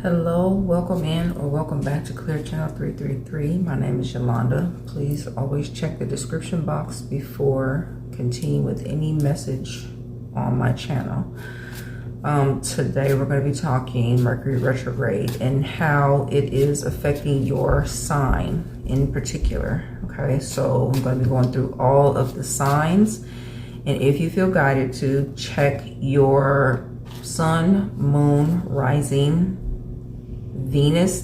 Hello, welcome in or welcome back to Clear Channel 333. My name is Yolanda. Please always check the description box before continuing with any message on my channel. Today we're going to be talking Mercury Retrograde and how it is affecting your sign in particular. Okay, so I'm going to be going through all of the signs, and if you feel guided to, check your sun, moon, rising, Venus,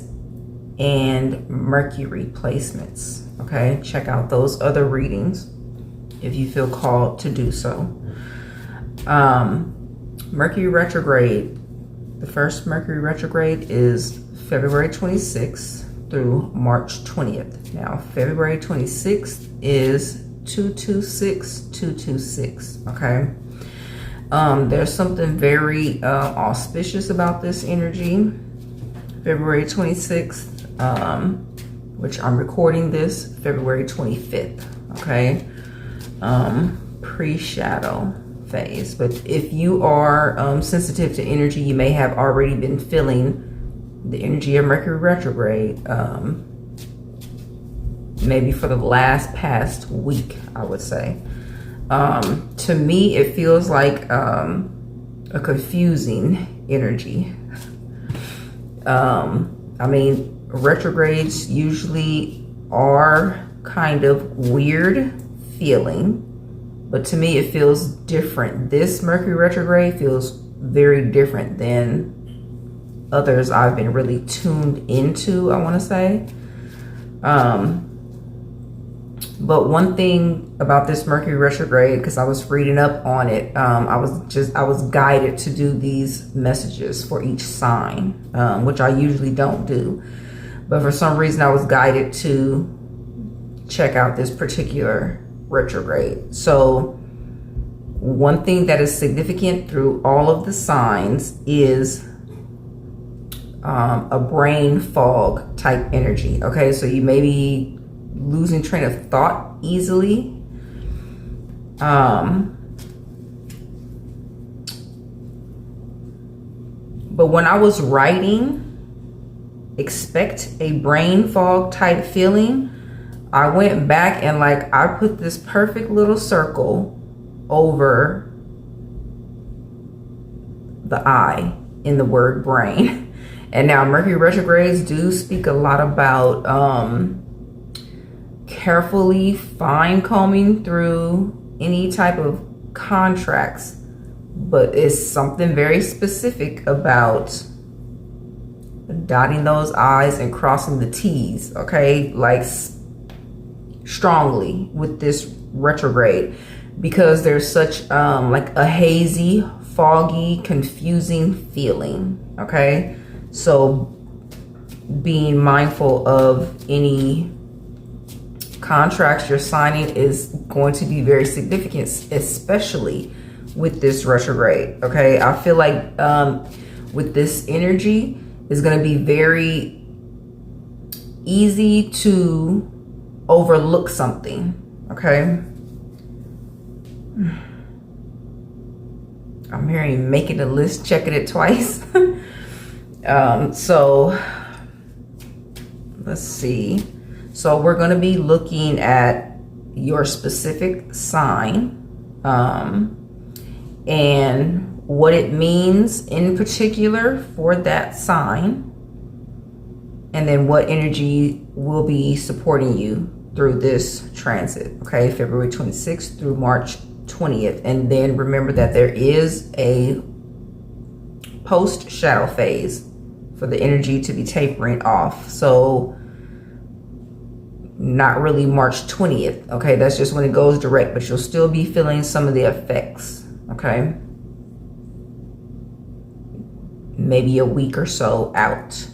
and Mercury placements. Okay, check out those other readings if you feel called to do so. Mercury retrograde, the first Mercury retrograde is February 26th through March 20th. Now February 26th is 226226. Okay, there's something very auspicious about this energy. February 26th, which I'm recording this February 25th, okay? Pre-shadow phase. But if you are sensitive to energy, you may have already been feeling the energy of Mercury retrograde, maybe for the past week, I would say. To me, it feels like a confusing energy. I mean, retrogrades usually are kind of weird feeling, but to me it feels different. This Mercury retrograde feels very different than others I've been really tuned into, I want to say. But one thing about this Mercury retrograde, because I was reading up on it, I was guided to do these messages for each sign, which I usually don't do. But for some reason, I was guided to check out this particular retrograde. So one thing that is significant through all of the signs is a brain fog type energy. Okay, so you may be losing train of thought easily. But when I was writing, expect a brain fog type feeling, I went back and I put this perfect little circle over the I in the word brain. And now Mercury retrogrades do speak a lot about carefully fine combing through any type of contracts, but it's something very specific about dotting those I's and crossing the T's, okay, strongly with this retrograde, because there's such a hazy, foggy, confusing feeling. Okay, so being mindful of any contracts you're signing is going to be very significant, especially with this retrograde. Okay, I feel like with this energy, it's going to be very easy to overlook something. Okay, I'm hearing making a list, checking it twice. So let's see. So we're going to be looking at your specific sign and what it means in particular for that sign, and then what energy will be supporting you through this transit. Okay, February 26th through March 20th. And then remember that there is a post shadow phase for the energy to be tapering off. So not really March 20th. Okay, that's just when it goes direct, but you'll still be feeling some of the effects. Okay, maybe a week or so out.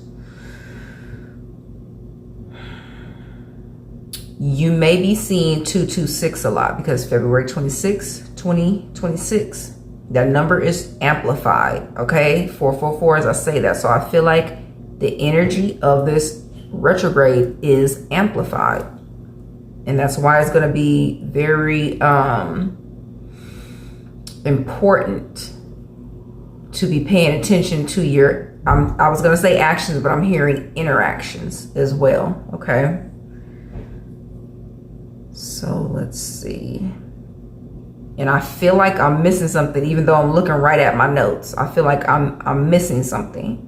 You may be seeing 226 a lot because February 26, 2026, that number is amplified. Okay, 444 as I say that. So I feel like the energy of this retrograde is amplified, and that's why it's going to be very important to be paying attention to your I was going to say actions, but I'm hearing interactions as well. Okay. So let's see. And I feel like I'm missing something, even though I'm looking right at my notes. I feel like I'm missing something.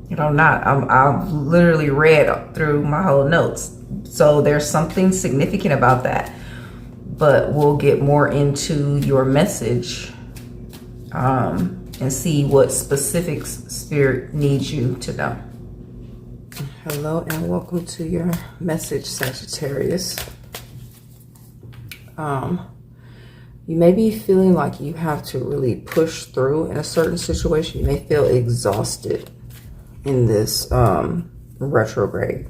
You know, I've literally read through my whole notes. So there's something significant about that. But we'll get more into your message and see what specifics Spirit needs you to know. Hello and welcome to your message, Sagittarius. You may be feeling like you have to really push through in a certain situation. You may feel exhausted in this retrograde.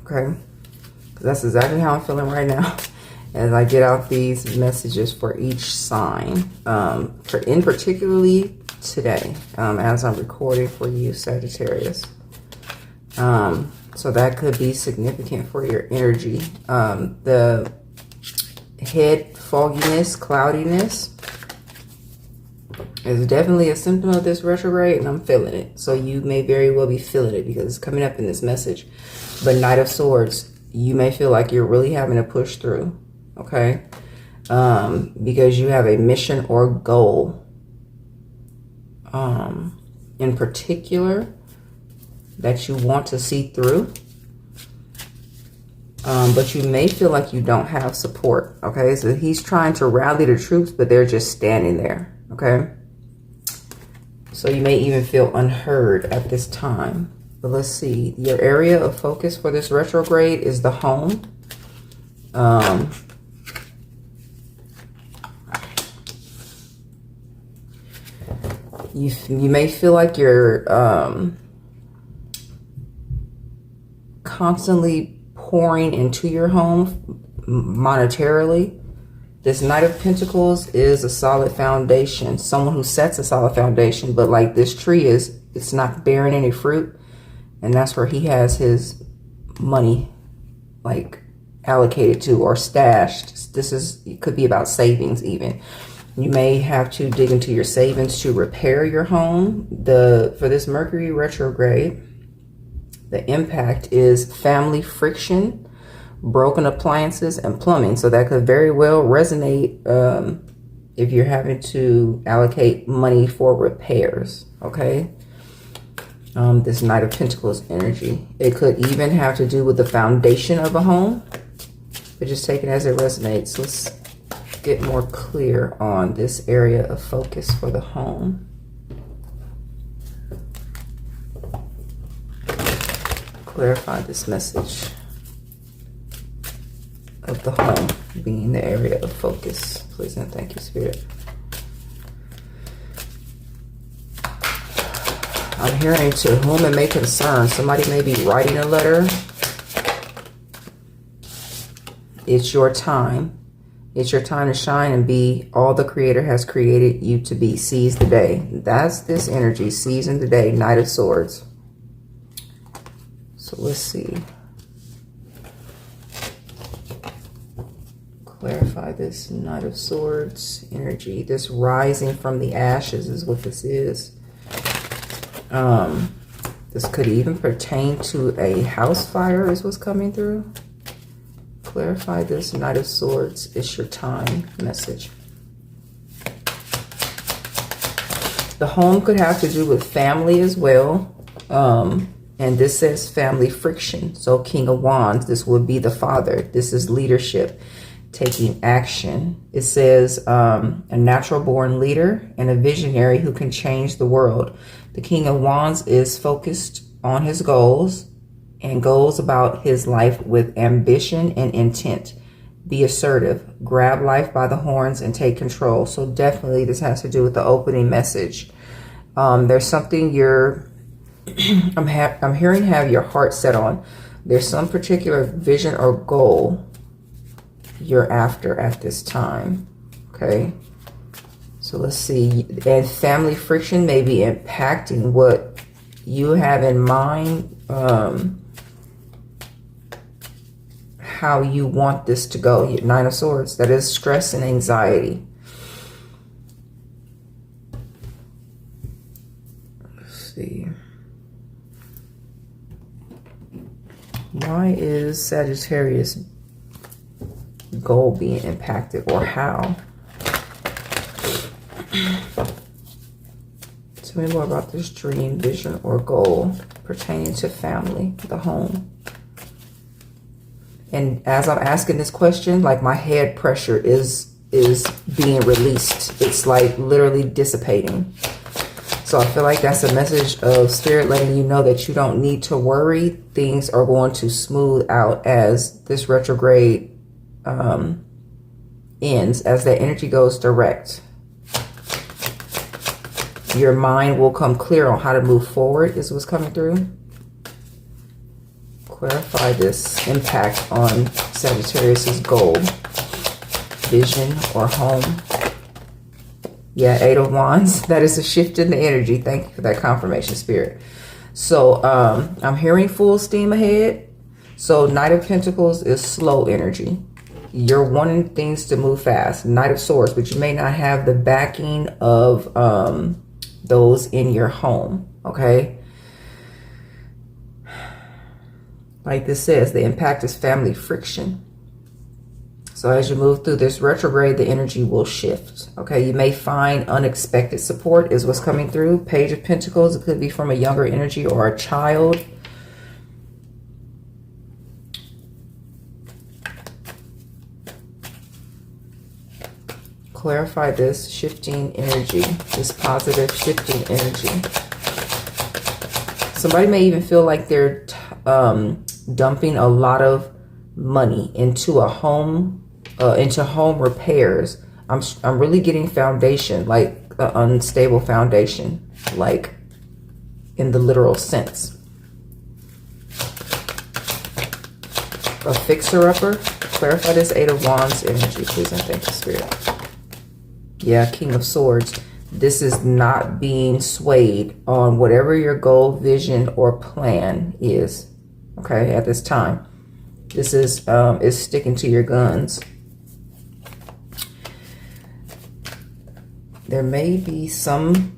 Okay? That's exactly how I'm feeling right now as I get out these messages for each sign. In particularly today, as I'm recording for you, Sagittarius. So that could be significant for your energy. The head fogginess, cloudiness is definitely a symptom of this retrograde, and I'm feeling it. So you may very well be feeling it because it's coming up in this message. But Knight of Swords, you may feel like you're really having to push through, okay? Because you have a mission or goal in particular that you want to see through. But you may feel like you don't have support, okay? So he's trying to rally the troops, but they're just standing there, okay? So you may even feel unheard at this time. But let's see. Your area of focus for this retrograde is the home. You may feel like you're constantly pouring into your home monetarily. This Knight of Pentacles is a solid foundation. Someone who sets a solid foundation, but like this tree is, it's not bearing any fruit. And that's where he has his money like allocated to or stashed. It could be about savings even. You may have to dig into your savings to repair your home. For this Mercury retrograde, the impact is family friction, broken appliances, and plumbing. So that could very well resonate if you're having to allocate money for repairs, okay? This Knight of Pentacles energy. It could even have to do with the foundation of a home, but just take it as it resonates. Let's get more clear on this area of focus for the home. Clarify this message of the home being the area of focus. Please and thank you, Spirit. I'm hearing to whom it may concern. Somebody may be writing a letter. It's your time. It's your time to shine and be all the Creator has created you to be. Seize the day. That's this energy. Seizing the day. Knight of Swords. So let's see. Clarify this Knight of Swords energy. This rising from the ashes is what this is. This could even pertain to a house fire is what's coming through. Clarify this Knight of Swords. It's your time message. The home could have to do with family as well. And this says family friction. So King of Wands, this would be the father. This is leadership, taking action. It says a natural born leader and a visionary who can change the world. The King of Wands is focused on his goals and goes about his life with ambition and intent. Be assertive, grab life by the horns and take control. So definitely this has to do with the opening message. There's something I'm hearing have your heart set on. There's some particular vision or goal you're after at this time. Okay. So let's see. And family friction may be impacting what you have in mind. how you want this to go. Nine of Swords, that is stress and anxiety. Let's see. Why is Sagittarius goal being impacted, or how? Tell me more about this dream, vision, or goal pertaining to family, the home. And as I'm asking this question, like my head pressure is being released. It's like literally dissipating. So I feel like that's a message of Spirit letting you know that you don't need to worry. Things are going to smooth out as this retrograde ends, as that energy goes direct. Your mind will come clear on how to move forward, is what's coming through. Clarify this impact on Sagittarius's goal, vision, or home. Yeah, Eight of Wands. That is a shift in the energy. Thank you for that confirmation, Spirit. So I'm hearing full steam ahead. So Knight of Pentacles is slow energy. You're wanting things to move fast. Knight of Swords, but you may not have the backing of those in your home, okay? Like this says, the impact is family friction. So as you move through this retrograde, the energy will shift, okay? You may find unexpected support is what's coming through. Page of Pentacles, it could be from a younger energy or a child. Clarify this shifting energy, this positive shifting energy. Somebody may even feel like they're dumping a lot of money into a home, into home repairs. I'm really getting foundation, like an unstable foundation, like in the literal sense. A fixer-upper. Clarify this Eight of Wands energy, please, and thank you, Spirit. Yeah, King of Swords. This is not being swayed on whatever your goal, vision, or plan is, okay, at this time. This is sticking to your guns. There may be some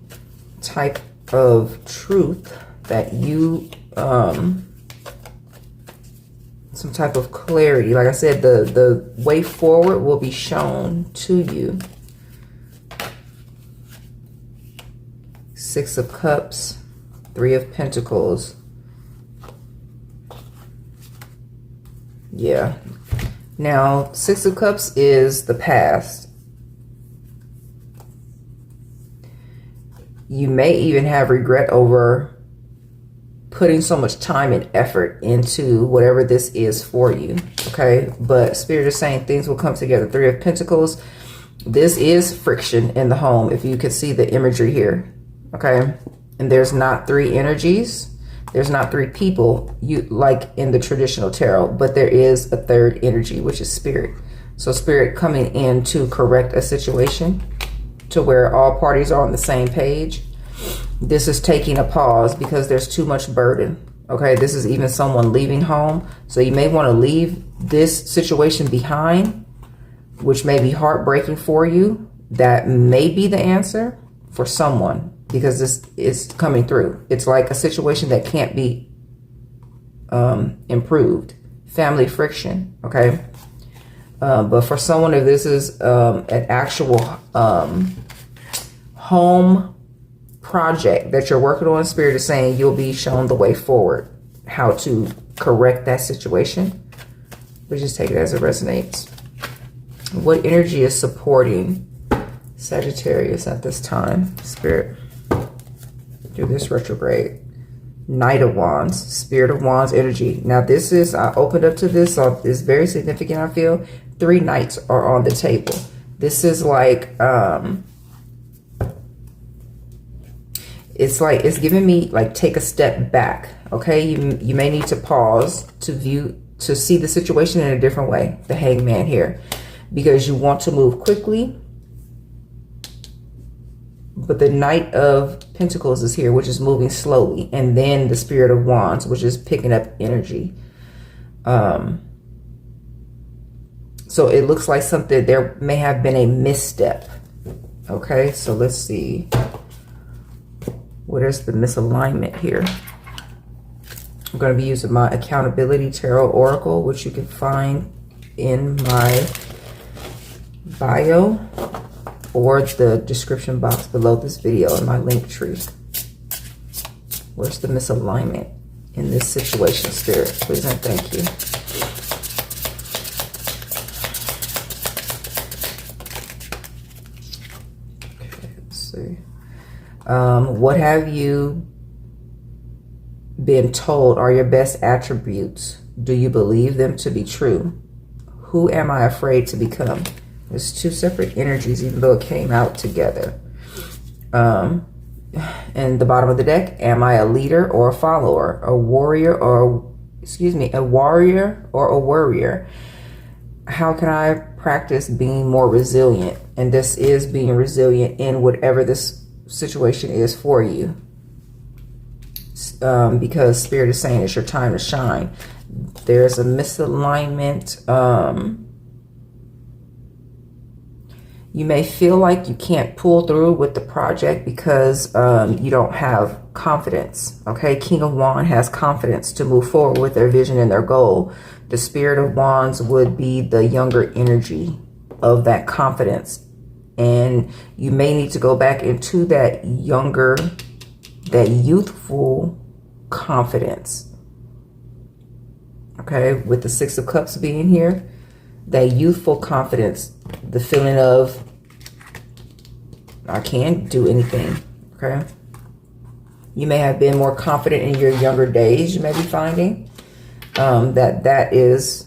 type of truth that you, some type of clarity. Like I said, the way forward will be shown to you. Six of Cups, Three of Pentacles. Yeah. Now, Six of Cups is the past. You may even have regret over putting so much time and effort into whatever this is for you, okay? But Spirit is saying things will come together. Three of Pentacles. This is friction in the home, if you can see the imagery here. Okay, and there's not three energies. There's not three people, like in the traditional tarot, but there is a third energy, which is Spirit. So Spirit coming in to correct a situation to where all parties are on the same page. This is taking a pause because there's too much burden. Okay, this is even someone leaving home. So you may want to leave this situation behind, which may be heartbreaking for you. That may be the answer for someone, because this is coming through. It's like a situation that can't be improved. Family friction, okay? But for someone, if this is an actual home project that you're working on, Spirit is saying you'll be shown the way forward, how to correct that situation. We just take it as it resonates. What energy is supporting Sagittarius at this time, Spirit? Through this retrograde. Knight of Wands, Spirit of Wands energy. Now this is, I opened up to this, so it's very significant, I feel. Three knights are on the table. This is like, it's giving me like take a step back, okay? You may need to pause to see the situation in a different way, the Hangman here, because you want to move quickly. But the Knight of Pentacles is here, which is moving slowly. And then the Spirit of Wands, which is picking up energy. So it looks like something, there may have been a misstep. Okay, so let's see. What is the misalignment here? I'm going to be using my Accountability Tarot Oracle, which you can find in my bio or the description box below this video in my link tree. Where's the misalignment in this situation, Spirit? Please and thank you. Okay, let's see. What have you been told are your best attributes? Do you believe them to be true? Who am I afraid to become? There's two separate energies, even though it came out together. And the bottom of the deck, am I a leader or a follower? A warrior or, a warrior or a worrier? How can I practice being more resilient? And this is being resilient in whatever this situation is for you. Because Spirit is saying it's your time to shine. There's a misalignment. You may feel like you can't pull through with the project because you don't have confidence. Okay, King of Wands has confidence to move forward with their vision and their goal. The Spirit of Wands would be the younger energy of that confidence. And you may need to go back into that younger, that youthful confidence. Okay, with the Six of Cups being here, that youthful confidence, the feeling of I can't do anything. Okay, you may have been more confident in your younger days. You may be finding that is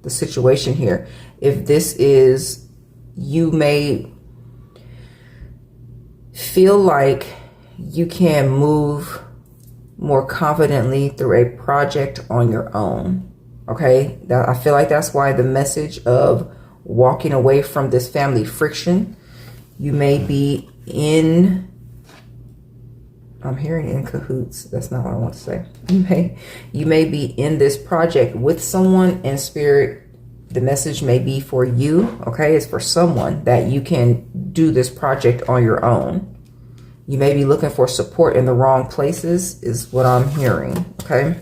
the situation here. If this is, you may feel like you can move more confidently through a project on your own. Okay, I feel like that's why the message of walking away from this family friction, you may be in, I'm hearing in cahoots. That's not what I want to say. You may be in this project with someone in spirit. The message may be for you. Okay, it's for someone that you can do this project on your own. You may be looking for support in the wrong places is what I'm hearing. Okay.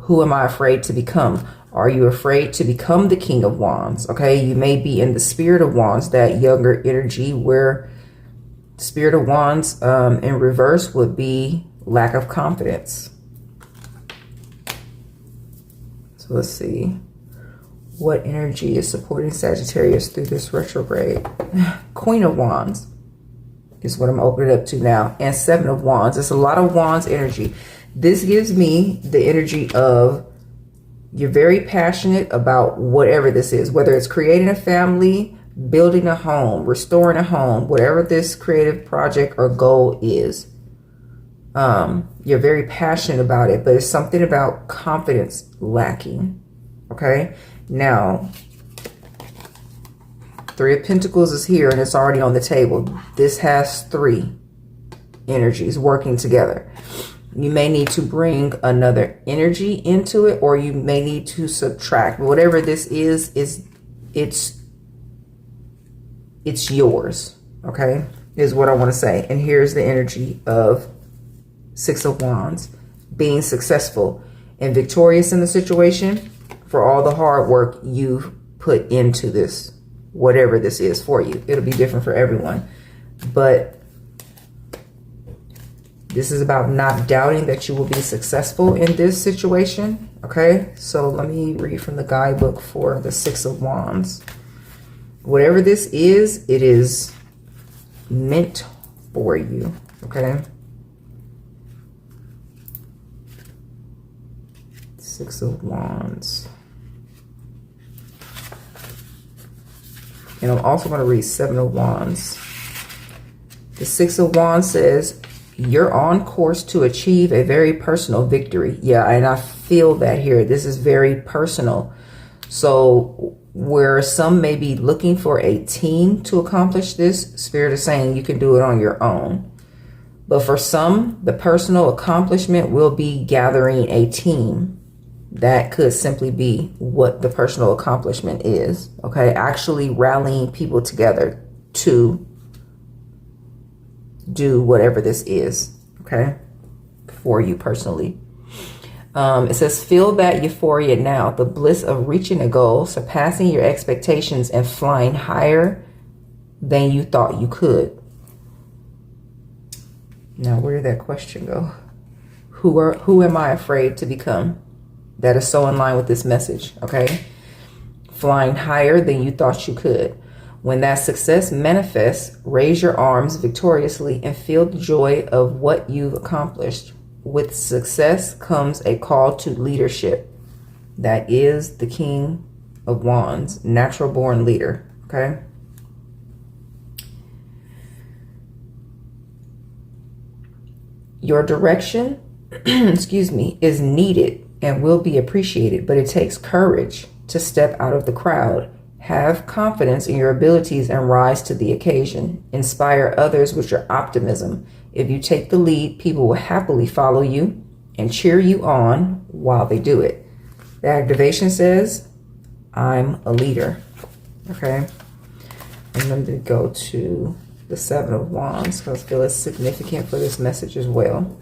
Who am I afraid to become? Are you afraid to become the King of Wands? Okay, you may be in the Spirit of Wands, that younger energy where Spirit of Wands in reverse would be lack of confidence. So let's see. What energy is supporting Sagittarius through this retrograde? Queen of Wands is what I'm opening up to now. And Seven of Wands. It's a lot of Wands energy. This gives me the energy of you're very passionate about whatever this is, whether it's creating a family, building a home, restoring a home, whatever this creative project or goal is. You're very passionate about it, but it's something about confidence lacking. Okay. Now, Three of Pentacles is here and it's already on the table. This has three energies working together. You may need to bring another energy into it, or you may need to subtract. Whatever this is it's yours. Okay, is what I want to say. And here's the energy of Six of Wands, being successful and victorious in the situation for all the hard work you've put into this, whatever this is for you. It'll be different for everyone, but this is about not doubting that you will be successful in this situation. Okay, so let me read from the guidebook for the Six of Wands. Whatever this is, it is meant for you. Okay. Six of Wands. And I'm also going to read Seven of Wands. The Six of Wands says, you're on course to achieve a very personal victory. Yeah, and I feel that here. This is very personal. So where some may be looking for a team to accomplish this, Spirit is saying you can do it on your own. But for some, the personal accomplishment will be gathering a team that could simply be what the personal accomplishment is. Okay, actually rallying people together to do whatever this is. Okay, for you personally. It says, feel that euphoria now, the bliss of reaching a goal, surpassing your expectations, and flying higher than you thought you could. Now, where did that question go? Who am I afraid to become? That is so in line with this message, okay? Flying higher than you thought you could. When that success manifests, raise your arms victoriously and feel the joy of what you've accomplished. With success comes a call to leadership. That is the King of Wands, natural born leader, okay? Your direction, excuse me, is needed and will be appreciated, but it takes courage to step out of the crowd. Have confidence in your abilities and rise to the occasion. Inspire others with your optimism. If you take the lead, people will happily follow you and cheer you on while they do it. The activation says, I'm a leader. Okay. And let me go to the Seven of Wands because I feel it's significant for this message as well.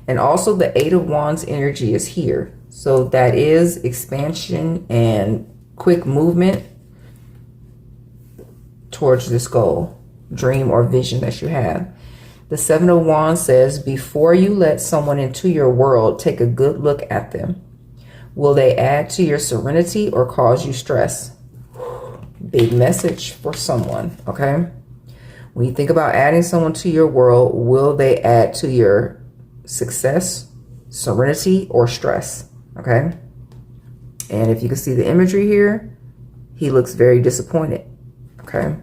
And also the Eight of Wands energy is here. So that is expansion and quick movement towards this goal, dream or vision that you have. The Seven of Wands says, before you let someone into your world, take a good look at them. Will they add to your serenity or cause you stress? Big message for someone, okay? When you think about adding someone to your world, will they add to your success, serenity, or stress, okay? And if you can see the imagery here, he looks very disappointed, okay?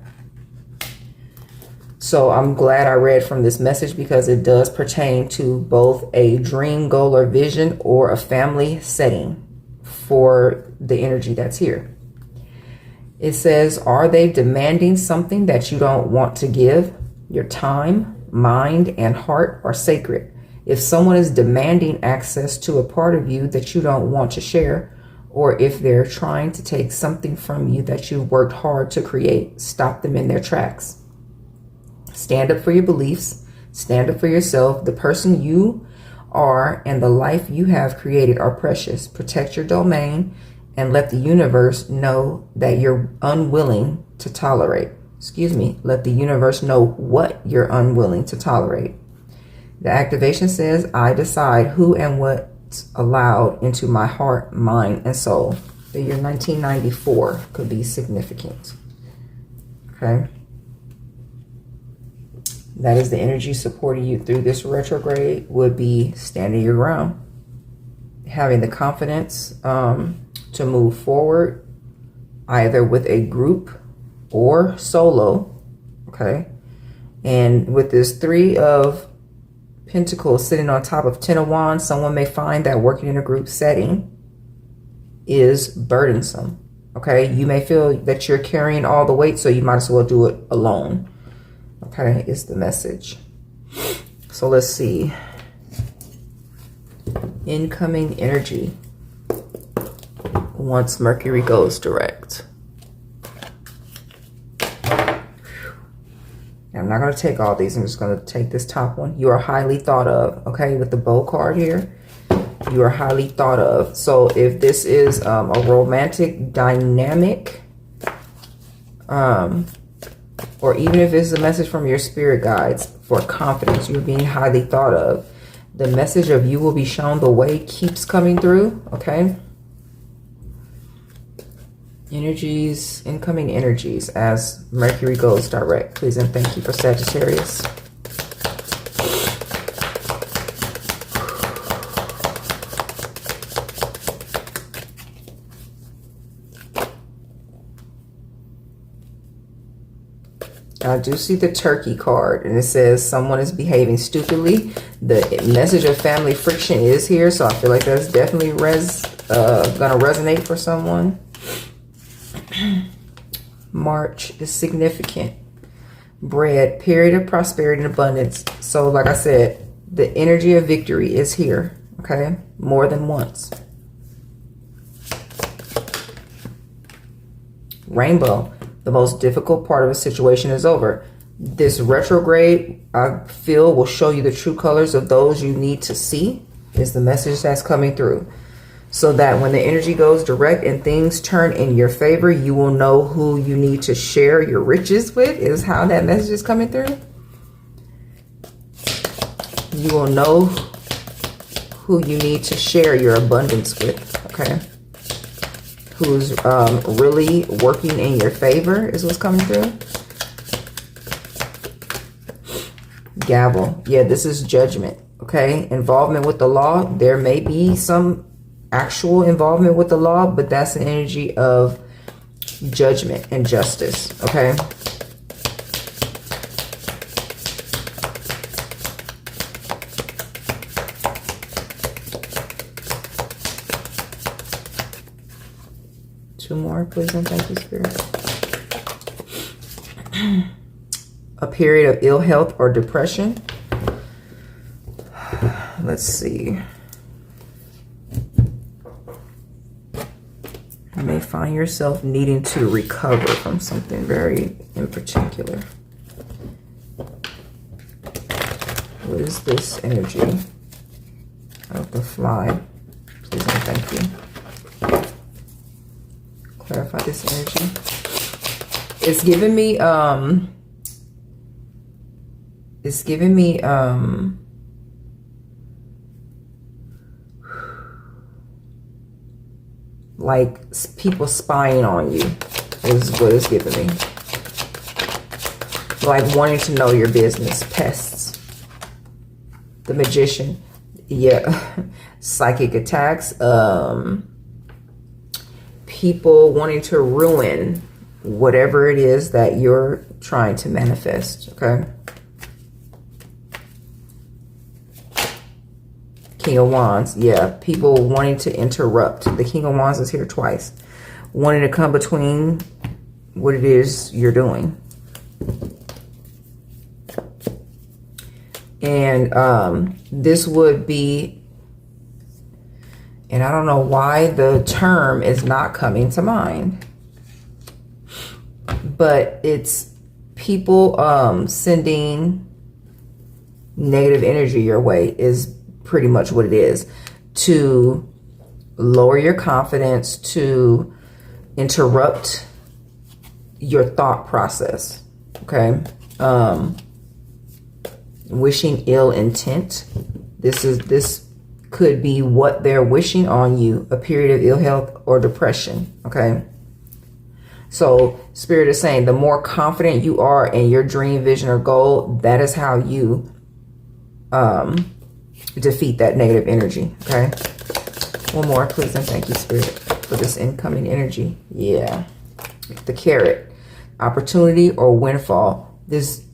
So I'm glad I read from this message because it does pertain to both a dream, goal, or vision or a family setting for the energy that's here. It says, are they demanding something that you don't want to give? Your time, mind, and heart are sacred. If someone is demanding access to a part of you that you don't want to share, or if they're trying to take something from you that you've worked hard to create, stop them in their tracks. Stand up for your beliefs. Stand up for yourself. The person you are and the life you have created are precious. Protect your domain and let the universe know that you're unwilling to tolerate. Let the universe know what you're unwilling to tolerate. The activation says, I decide who and what's allowed into my heart, mind, and soul. The year 1994 could be significant. Okay. That is the energy supporting you through this retrograde, would be standing your ground. Having the confidence to move forward, either with a group or solo, okay? And with this Three of Pentacles sitting on top of Ten of Wands, someone may find that working in a group setting is burdensome, okay? You may feel that you're carrying all the weight, so you might as well do it alone. Okay, is the message. So let's see. Incoming energy once Mercury goes direct. I'm not going to take all these. I'm just going to take this top one. You are highly thought of. Okay, with the Bow card here. You are highly thought of. So if this is a romantic dynamic, or even if it's a message from your spirit guides for confidence, you're being highly thought of. The message of you will be shown the way keeps coming through, okay? Energies, incoming energies as Mercury goes direct. Please and thank you for Sagittarius. I do see the Turkey card, and it says someone is behaving stupidly. The message of family friction is here, so I feel like that's definitely gonna resonate for someone. March is significant. Bread, period of prosperity and abundance. So like I said, the energy of victory is here, okay? More than once. Rainbow. The most difficult part of a situation is over. This retrograde, I feel, will show you the true colors of those you need to see, is the message that's coming through. So that when the energy goes direct and things turn in your favor, you will know who you need to share your riches with, is how that message is coming through. You will know who you need to share your abundance with, okay? Who's really working in your favor is what's coming through. Gavel. Yeah, this is judgment, okay? Involvement with the law. There may be some actual involvement with the law, but that's the energy of judgment and justice, okay? Two more, please, and thank you, Spirit. A period of ill health or depression. Let's see. You may find yourself needing to recover from something very in particular. What is this energy of the fly? Please and thank you. Clarify this energy. It's giving me like people spying on you is what it's giving me. Like wanting to know your business. Pests. The Magician. Yeah. Psychic attacks. People wanting to ruin whatever it is that you're trying to manifest, okay? King of Wands, yeah, people wanting to interrupt. The King of Wands is here twice. Wanting to come between what it is you're doing. And this would be, and I don't know why the term is not coming to mind, but it's people sending negative energy your way is pretty much what it is, to lower your confidence, to interrupt your thought process, okay? Wishing ill intent. This could be what they're wishing on you, a period of ill health or depression, okay? So Spirit is saying the more confident you are in your dream, vision, or goal, that is how you defeat that negative energy, okay? One more, please, and thank you, Spirit, for this incoming energy. Yeah. The Carrot. Opportunity or windfall. This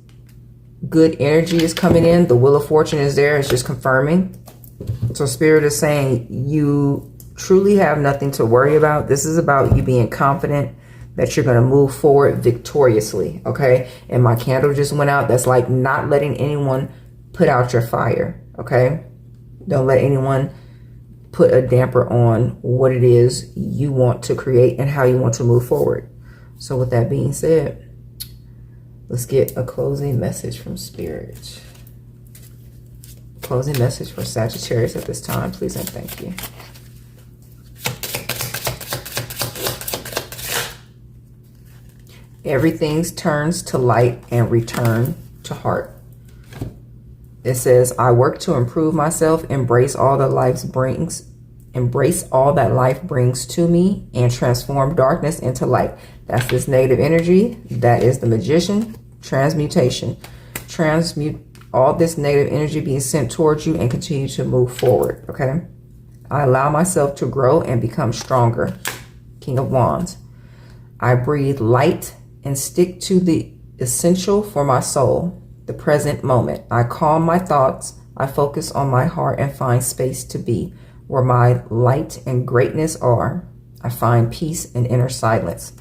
good energy is coming in. The Wheel of Fortune is there. It's just confirming. So Spirit is saying you truly have nothing to worry about. This is about you being confident that you're going to move forward victoriously, okay? And my candle just went out. That's like not letting anyone put out your fire, okay? Don't let anyone put a damper on what it is you want to create and how you want to move forward. So with that being said, let's get a closing message from Spirit. Closing message for Sagittarius at this time, please and thank you. Everything turns to light and return to heart. It says, I work to improve myself, embrace all that life brings to me, and transform darkness into light. That's this negative energy. That is the Magician. Transmutation. Transmute all this negative energy being sent towards you and continue to move forward, okay? I allow myself to grow and become stronger. King of Wands. I breathe light and stick to the essential for my soul. The present moment. I calm my thoughts. I focus on my heart and find space to be where my light and greatness are. I find peace and inner silence.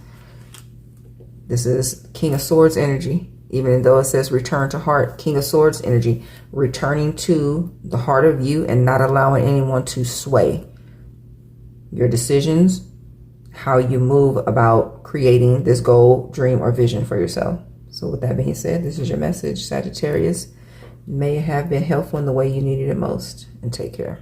This is King of Swords energy. Even though it says return to heart, King of Swords energy, returning to the heart of you and not allowing anyone to sway your decisions, how you move about creating this goal, dream, or vision for yourself. So with that being said, this is your message, Sagittarius. May it have been helpful in the way you needed it most, and take care.